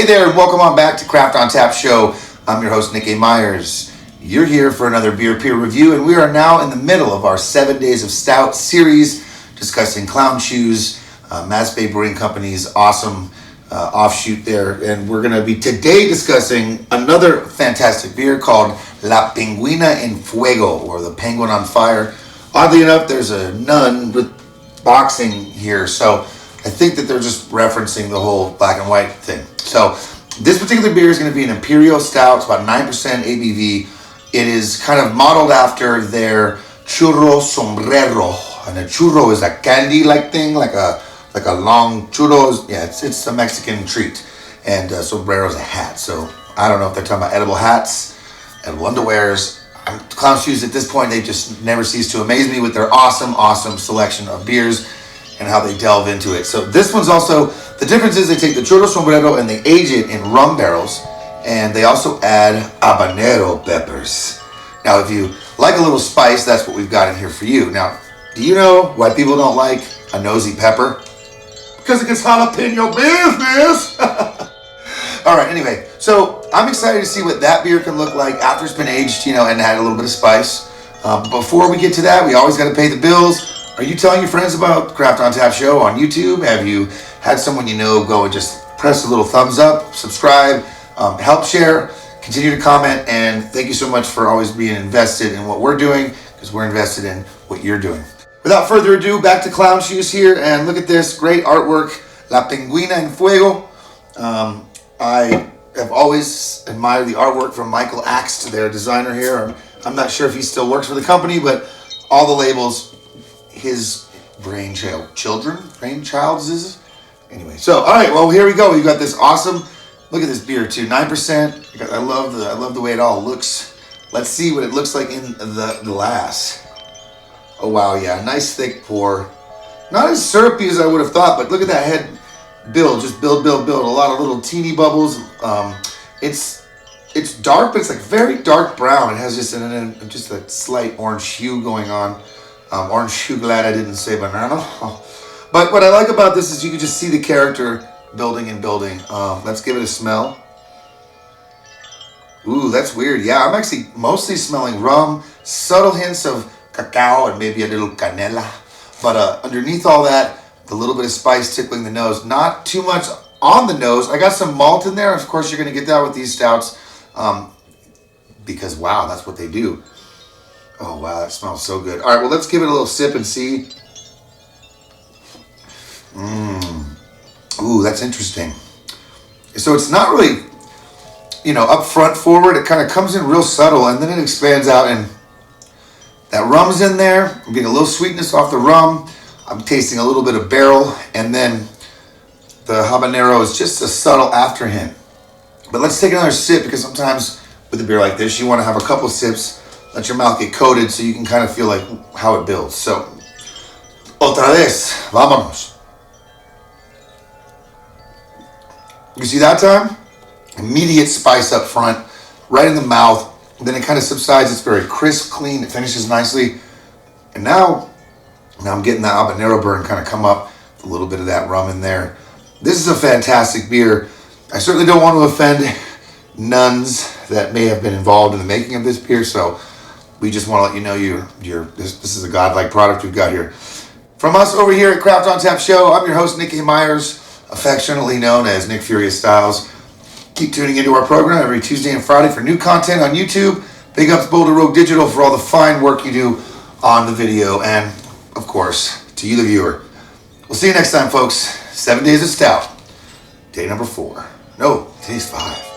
Hey there, and welcome on back to Craft on Tap Show. I'm your host, Nick A. Myers. You're here for another beer peer review, and we are now in the middle of our 7 Days of Stouts series, discussing Clown Shoes, Mass Bay Brewing Company's awesome offshoot there. And we're going to be today discussing another fantastic beer called La Penguina En Fuego, or the Penguin on Fire. Oddly enough, there's a nun with boxing here, so I think that they're just referencing the whole black and white thing. So this particular beer is going to be an Imperial Stout. It's about 9% ABV. It is kind of modeled after their Churro Sombrero. And a churro is a candy-like thing, like a long churro. Yeah, it's a Mexican treat. And sombrero is a hat. So I don't know if they're talking about edible hats, edible underwears. Clown Shoes at this point, they just never cease to amaze me with their awesome selection of beers and how they delve into it. So this one's also, the difference is they take the Churro Sombrero and they age it in rum barrels, and they also add habanero peppers. Now, if you like a little spice, that's what we've got in here for you. Now, do you know why people don't like a nosy pepper? Because it gets jalapeno business. All right, anyway, so I'm excited to see what that beer can look like after it's been aged, and had a little bit of spice. Before we get to that, we always got to pay the bills. Are you telling your friends about Craft on Tap Show on YouTube? Have you had someone you know go and just press a little thumbs up, subscribe, help share, continue to comment, and thank you so much for always being invested in what we're doing, because we're invested in what you're doing. Without further ado, back to Clown Shoes here, and look at this great artwork, La Penguina En Fuego. I have always admired the artwork from Michael Axe, their designer here. I'm not sure if he still works for the company, but all the labels, his brainchild's is. Anyway, so all right, well, here we go. We've got this awesome. Look at this beer too, 9%. I love the way it all looks. Let's see what it looks like in the glass. Oh wow, yeah, nice thick pour. Not as syrupy as I would have thought, but look at that head build. Just build. A lot of little teeny bubbles. It's dark, but it's like very dark brown. It has just a slight orange hue going on. Orange hue, glad I didn't say banana. But what I like about this is you can just see the character building and building. Let's give it a smell. Ooh, that's weird. Yeah, I'm actually mostly smelling rum, subtle hints of cacao, and maybe a little canela. But underneath all that, the little bit of spice tickling the nose. Not too much on the nose. I got some malt in there. Of course, you're going to get that with these stouts. Because, wow, that's what they do. Oh, wow, that smells so good. All right, well, let's give it a little sip and see. Ooh, that's interesting. So it's not really, up front forward. It kind of comes in real subtle, and then it expands out, and that rum's in there. I'm getting a little sweetness off the rum. I'm tasting a little bit of barrel, and then the habanero is just a subtle after hint. But let's take another sip, because sometimes with a beer like this, you want to have a couple sips, let your mouth get coated so you can kind of feel like how it builds. So, otra vez, vámonos. You see that time? Immediate spice up front, right in the mouth. Then it kind of subsides. It's very crisp, clean. It finishes nicely. And now I'm getting that habanero burn kind of come up, with a little bit of that rum in there. This is a fantastic beer. I certainly don't want to offend nuns that may have been involved in the making of this beer, so we just want to let you know this is a godlike product we've got here. From us over here at Craft on Tap Show, I'm your host, Nick A. Myers, affectionately known as Nick FuriouStylz. Keep tuning into our program every Tuesday and Friday for new content on YouTube. Big ups Boulder Rogue Digital for all the fine work you do on the video, and of course, to you, the viewer. We'll see you next time, folks. 7 Days of Stout. Day number 4. No, today's 5.